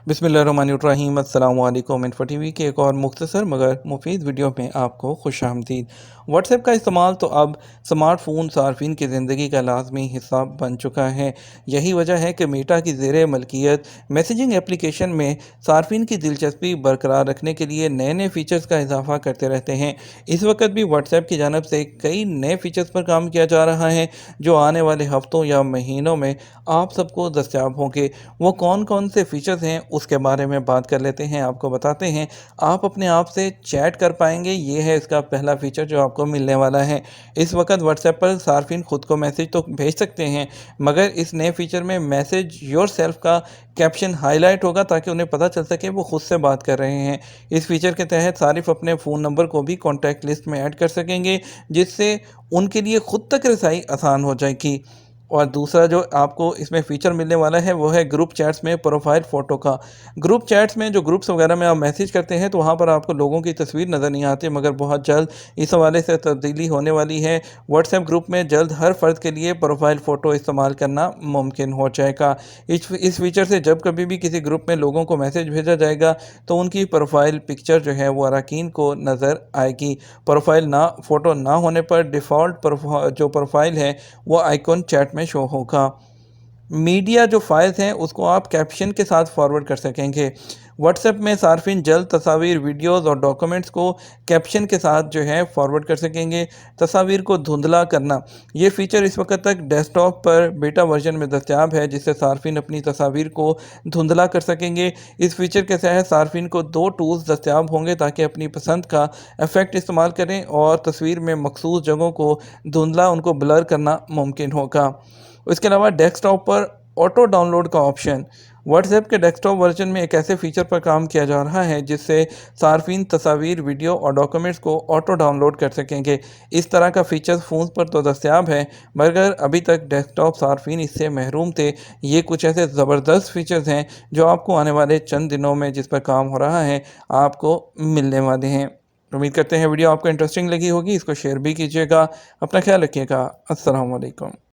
बिस्मिल्लाहिर्रहमानिर्रहीम। अस्सलाम वालेकुम। इन्फो टीवी के एक और मुख्तसर मगर मुफीद वीडियो में आपको खुश आमदीद। व्हाट्सएप का इस्तेमाल तो अब स्मार्टफोन सार्फिन की ज़िंदगी का लाजमी हिस्सा बन चुका है। यही वजह है कि मेटा की ज़ेर मलकियत मैसेजिंग एप्लीकेशन में सार्फिन की दिलचस्पी बरकरार रखने के लिए नए नए फ़ीचर्स का इजाफा करते रहते हैं। इस वक्त भी व्हाट्सएप की जानब से कई नए फ़ीचर्स पर काम किया जा रहा है जो आने वाले हफ्तों या महीनों में आप सबको दस्तयाब होंगे। वो कौन कौन से फ़ीचर्स हैं उसके बारे में बात कर लेते हैं, आपको बताते हैं। आप अपने आप से चैट कर पाएंगे, ये है इसका पहला फ़ीचर जो आपको मिलने वाला है। इस वक्त व्हाट्सएप पर सार्फिन ख़ुद को मैसेज तो भेज सकते हैं, मगर इस नए फ़ीचर में मैसेज योर सेल्फ का कैप्शन हाईलाइट होगा ताकि उन्हें पता चल सके वो खुद से बात कर रहे हैं। इस फीचर के तहत सारिफ अपने फ़ोन नंबर को भी कॉन्टैक्ट लिस्ट में ऐड कर सकेंगे, जिससे उनके लिए ख़ुद तक रसाई आसान हो जाएगी। और दूसरा जो आपको इसमें फ़ीचर मिलने वाला है वो है ग्रुप चैट्स में प्रोफाइल फ़ोटो का। ग्रुप चैट्स में जो ग्रुप्स वगैरह में आप मैसेज करते हैं तो वहाँ पर आपको लोगों की तस्वीर नज़र नहीं आती, मगर बहुत जल्द इस हवाले से तब्दीली होने वाली है। व्हाट्सएप ग्रुप में जल्द हर फ़र्द के लिए प्रोफाइल फ़ोटो इस्तेमाल करना मुमकिन हो जाएगा। इस फीचर से जब कभी भी किसी ग्रुप में लोगों को मैसेज भेजा जाएगा तो उनकी प्रोफाइल पिक्चर जो है वो अरकान को नज़र आएगी। प्रोफाइल फ़ोटो ना होने पर डिफ़ॉल्ट जो प्रोफाइल है वो आइकॉन चैट में शो होगा। मीडिया जो फाइल्स हैं उसको आप कैप्शन के साथ फॉरवर्ड कर सकेंगे। व्हाट्सएप में सार्फिन जल्द तस्वीर, वीडियोस और डॉक्यूमेंट्स को कैप्शन के साथ जो है फॉरवर्ड कर सकेंगे। तस्वीर को धुंधला करना, ये फ़ीचर इस वक्त तक डेस्कटॉप पर बेटा वर्जन में दस्तयाब है, जिससे सार्फिन अपनी तस्वीर को धुंधला कर सकेंगे। इस फीचर के तहत सार्फिन को दो टूल्स दस्तयाब होंगे ताकि अपनी पसंद का इफ़ेक्ट इस्तेमाल करें और तस्वीर में मखसूस जगहों को धुंधला उनको ब्लर करना मुमकिन होगा। इसके अलावा डेस्कटॉप पर ऑटो डाउनलोड का ऑप्शन, व्हाट्सएप के डेस्कटॉप वर्जन में एक ऐसे फ़ीचर पर काम किया जा रहा है जिससे सार्फिन तस्वीर, वीडियो और डॉक्यूमेंट्स को ऑटो डाउनलोड कर सकेंगे। इस तरह का फ़ीचर फ़ोन पर तो दस्तयाब है, मगर अभी तक डेस्कटॉप सार्फिन इससे महरूम थे। ये कुछ ऐसे ज़बरदस्त फ़ीचर्स हैं जो आपको आने वाले चंद दिनों में जिस पर काम हो रहा है आपको मिलने वाले हैं। उम्मीद करते हैं वीडियो आपको इंटरेस्टिंग लगी होगी, इसको शेयर भी कीजिएगा। अपना ख्याल रखिएगा। अस्सलाम वालेकुम।